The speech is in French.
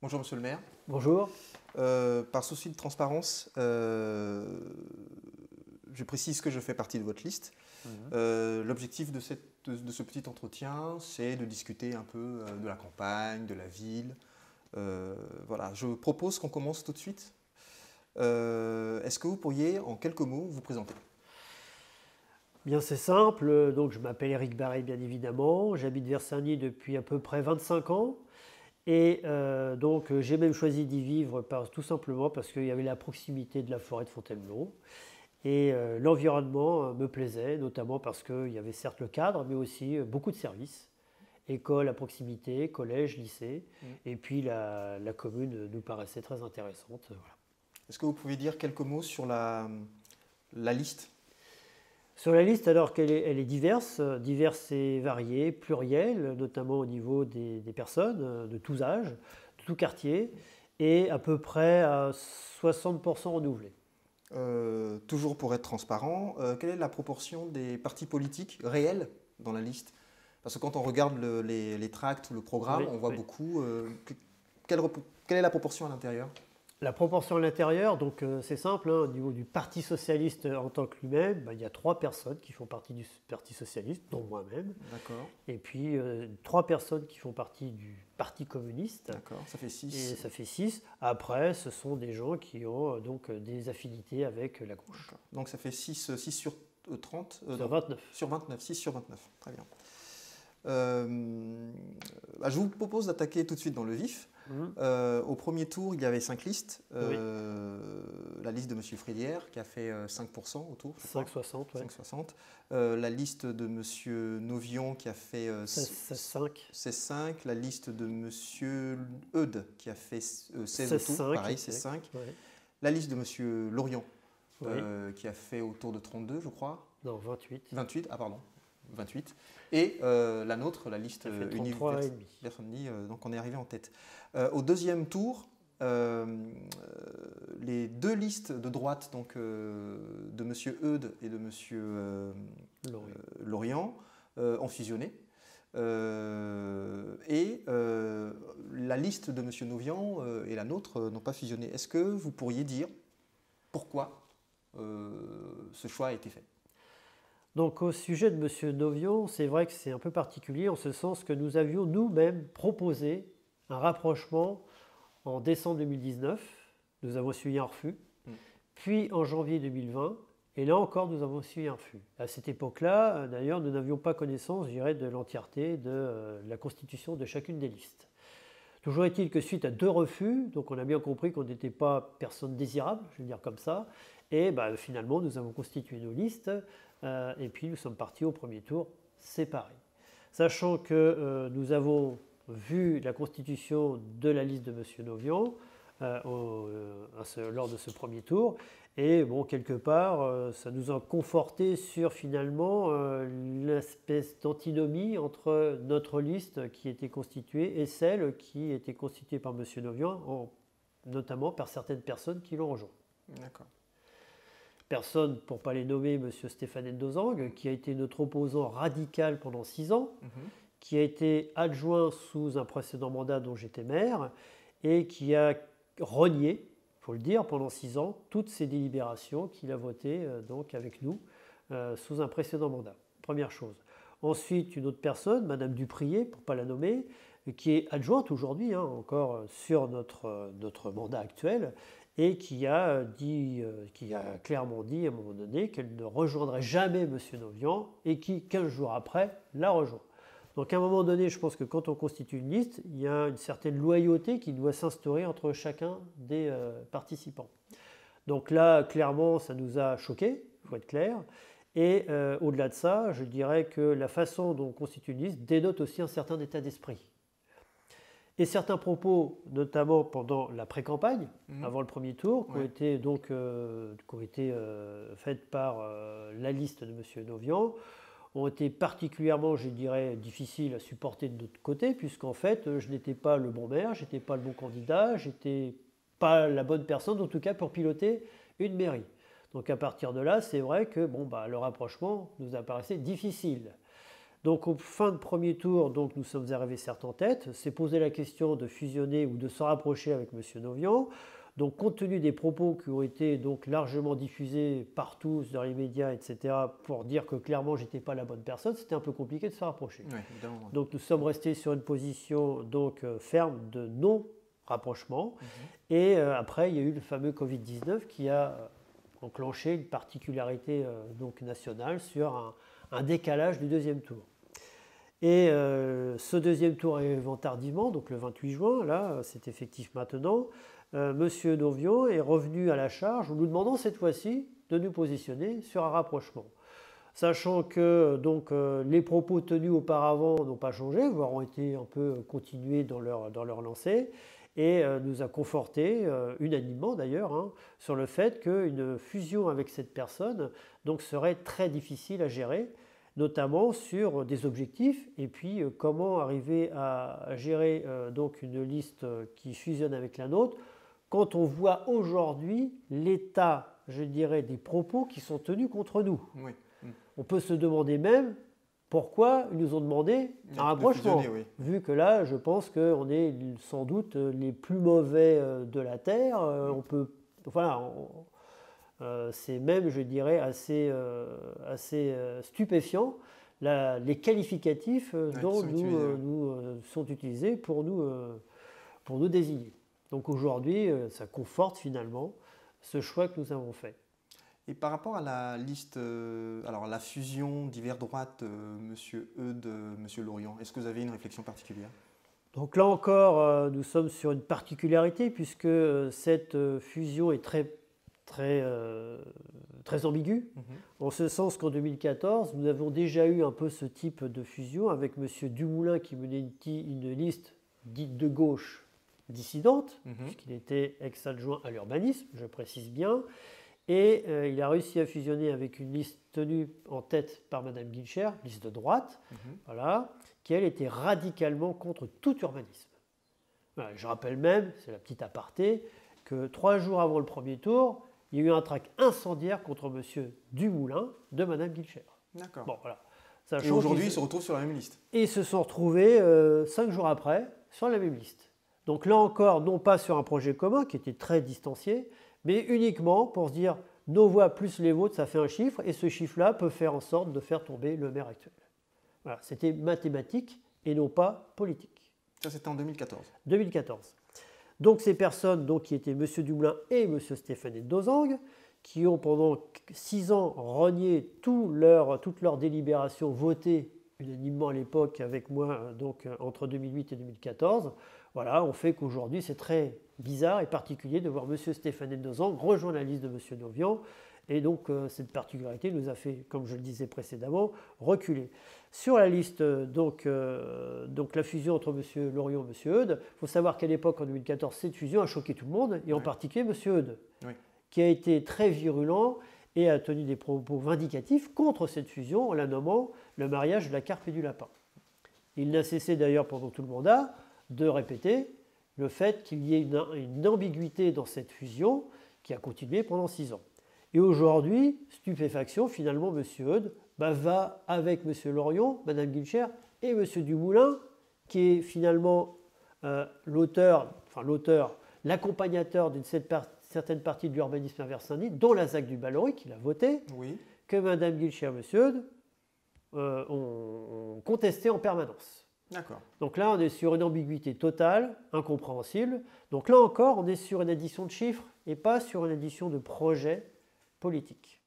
Bonjour Monsieur le maire. Bonjour. Par souci de transparence, je précise que je fais partie de votre liste. L'objectif de ce petit entretien, c'est de discuter un peu de la campagne, de la ville. Voilà, je propose qu'on commence tout de suite. Est-ce que vous pourriez, en quelques mots, vous présenter? Bien, c'est simple. Donc, je m'appelle Éric Barré, bien évidemment. J'habite Versagny depuis à peu près 25 ans. Et j'ai même choisi d'y vivre tout simplement parce qu'il y avait la proximité de la forêt de Fontainebleau. Et l'environnement me plaisait, notamment parce qu'il y avait certes le cadre, mais aussi beaucoup de services. École à proximité, collège, lycée. Et puis la commune nous paraissait très intéressante. Voilà. Est-ce que vous pouvez dire quelques mots sur la liste? Sur la liste, alors elle est diverse et variée, plurielle, notamment au niveau des personnes de tous âges, de tout quartier, et à peu près à 60% renouvelés. Toujours pour être transparent, quelle est la proportion des partis politiques réels dans la liste? Parce que quand on regarde les tracts ou le programme, Oui, on voit oui. beaucoup. Quelle est la proportion à l'intérieur? La proportion à l'intérieur, donc c'est simple, hein, au niveau du Parti socialiste en tant que lui-même, il y a 3 personnes qui font partie du Parti socialiste, dont moi-même, D'accord, et puis 3 personnes qui font partie du Parti communiste, d'accord, ça fait et 6. ça fait 6. Après, ce sont des gens qui ont des affinités avec la gauche. Donc ça fait 6 sur 30, Sur 29. sur 29, 6 sur 29, très bien. Je vous propose d'attaquer tout de suite dans le vif. Au premier tour, il y avait 5 listes. Oui. La liste de M. Frélière qui a fait 5% au tour. 5,60, ouais. 5,60. La liste de M. Novion qui a fait 16,5. 16,5. La liste de M. Eudes qui a fait 16 au tour. 16,5. Pareil, 16,5. Ouais. La liste de M. Lorion Oui. qui a fait autour de 32, je crois. Non, 28. 28, ah pardon. 28. Et la nôtre, la liste Ça fait 33,5. Versagny, donc on est arrivé en tête. Au deuxième tour, les deux listes de droite, donc de M. Eudes et de M. Lorion, ont fusionné. La liste de M. Novian et la nôtre n'ont pas fusionné. Est-ce que vous pourriez dire pourquoi ce choix a été fait? Donc au sujet de M. Novion, c'est vrai que c'est un peu particulier en ce sens que nous avions nous-mêmes proposé un rapprochement en décembre 2019. Nous avons suivi un refus. Puis en janvier 2020, et là encore nous avons suivi un refus. À cette époque-là, d'ailleurs, nous n'avions pas connaissance, je dirais, de l'entièreté de la constitution de chacune des listes. Toujours est-il que suite à 2 refus, donc on a bien compris qu'on n'était pas personne désirable, je vais dire comme ça, et finalement nous avons constitué nos listes, et puis nous sommes partis au premier tour séparés. Sachant que nous avons vu la constitution de la liste de M. Novian lors de ce premier tour, et bon, quelque part, ça nous a conforté sur finalement l'espèce d'antinomie entre notre liste qui était constituée et celle qui était constituée par M. Novian, notamment par certaines personnes qui l'ont rejoint. D'accord. Personne, pour ne pas les nommer, M. Stéphane Ndozang, qui a été notre opposant radical pendant 6 ans, qui a été adjoint sous un précédent mandat dont j'étais maire, et qui a renié, il faut le dire, pendant 6 ans, toutes ces délibérations qu'il a votées donc avec nous sous un précédent mandat. Première chose. Ensuite, une autre personne, Madame Duprier, pour ne pas la nommer, qui est adjointe aujourd'hui, encore sur notre mandat actuel, et qui a clairement dit à un moment donné qu'elle ne rejoindrait jamais M. Novian et qui, 15 jours après, l'a rejoint. Donc à un moment donné, je pense que quand on constitue une liste, il y a une certaine loyauté qui doit s'instaurer entre chacun des participants. Donc là, clairement, ça nous a choqués, il faut être clair. Et au-delà de ça, je dirais que la façon dont on constitue une liste dénote aussi un certain état d'esprit. Et certains propos, notamment pendant la pré-campagne, avant le premier tour, qui ont été faits par la liste de M. Novian, ont été particulièrement, je dirais, difficiles à supporter de notre côté, puisqu'en fait, je n'étais pas le bon maire, je n'étais pas le bon candidat, je n'étais pas la bonne personne, en tout cas, pour piloter une mairie. Donc à partir de là, c'est vrai que le rapprochement nous apparaissait difficile. Donc, au fin de premier tour, donc, nous sommes arrivés certes en tête. C'est posé la question de fusionner ou de se rapprocher avec M. Novian. Donc, compte tenu des propos qui ont été donc largement diffusés partout dans les médias, etc., pour dire que clairement, je n'étais pas la bonne personne, c'était un peu compliqué de se rapprocher. Oui, évidemment. Donc, nous sommes restés sur une position donc, ferme de non-rapprochement. Et après, il y a eu le fameux Covid-19 qui a enclenché une particularité donc, nationale sur un décalage du deuxième tour. Et ce deuxième tour arrivant tardivement, donc le 28 juin, là, c'est effectif maintenant, Monsieur Novian est revenu à la charge en nous demandant cette fois-ci de nous positionner sur un rapprochement. Sachant que donc, les propos tenus auparavant n'ont pas changé, voire ont été un peu continués dans leur lancée, et nous a conforté, unanimement d'ailleurs, hein, sur le fait qu'une fusion avec cette personne donc, serait très difficile à gérer, notamment sur des objectifs et puis comment arriver à gérer donc une liste qui fusionne avec la nôtre quand on voit aujourd'hui l'état, je dirais, des propos qui sont tenus contre nous. Oui. On peut se demander même pourquoi ils nous ont demandé un rapprochement, vu que là, je pense qu'on est sans doute les plus mauvais de la Terre. On peut, voilà, c'est même, je dirais, assez stupéfiant les qualificatifs dont nous sont utilisés pour nous désigner. Donc aujourd'hui, ça conforte finalement ce choix que nous avons fait. Et par rapport à la liste, alors la fusion divers droite, M. Eudes, M. Lorion, est-ce que vous avez une réflexion particulière? Donc là encore, nous sommes sur une particularité puisque cette fusion est très ambiguë, en ce sens qu'en 2014, nous avons déjà eu un peu ce type de fusion avec M. Dumoulin qui menait une liste dite de gauche dissidente, puisqu'il était ex-adjoint à l'urbanisme, je précise bien, et il a réussi à fusionner avec une liste tenue en tête par Mme Guilcher, liste de droite, voilà, qui elle était radicalement contre tout urbanisme. Voilà, je rappelle même, c'est la petite aparté, que 3 jours avant le premier tour, il y a eu un tract incendiaire contre M. Dumoulin de Mme Guilcher. D'accord. Bon, voilà. Et aujourd'hui, ils se retrouvent sur la même liste. Et ils se sont retrouvés 5 jours après sur la même liste. Donc là encore, non pas sur un projet commun qui était très distancié, mais uniquement pour se dire nos voix plus les vôtres, ça fait un chiffre, et ce chiffre-là peut faire en sorte de faire tomber le maire actuel. Voilà, c'était mathématique et non pas politique. Ça, c'était en 2014. 2014. Donc ces personnes donc, qui étaient M. Dumoulin et M. Stéphane Dozang, qui ont pendant 6 ans renié toutes leurs délibérations votées unanimement à l'époque avec moi, donc entre 2008 et 2014, voilà, on fait qu'aujourd'hui c'est très bizarre et particulier de voir M. Stéphane Dozang rejoindre la liste de M. Novian, et donc cette particularité nous a fait, comme je le disais précédemment, reculer. Sur la liste, donc la fusion entre M. Lorion et M. Eudes, il faut savoir qu'à l'époque, en 2014, cette fusion a choqué tout le monde, et en particulier M. Eudes, qui a été très virulent et a tenu des propos vindicatifs contre cette fusion en la nommant le mariage de la carpe et du lapin. Il n'a cessé d'ailleurs pendant tout le mandat de répéter le fait qu'il y ait une ambiguïté dans cette fusion qui a continué pendant 6 ans. Et aujourd'hui, stupéfaction, finalement, M. Eudes va avec M. Lorion, Mme Guilcher et M. Dumoulin, qui est finalement l'accompagnateur d'une certaine partie de l'urbanisme vers Saint-Denis, dont la ZAC du Ballory, qu'il a voté, que Mme Guilcher et M. Eudes ont contesté en permanence. D'accord. Donc là, on est sur une ambiguïté totale, incompréhensible. Donc là encore, on est sur une addition de chiffres et pas sur une addition de projets politiques.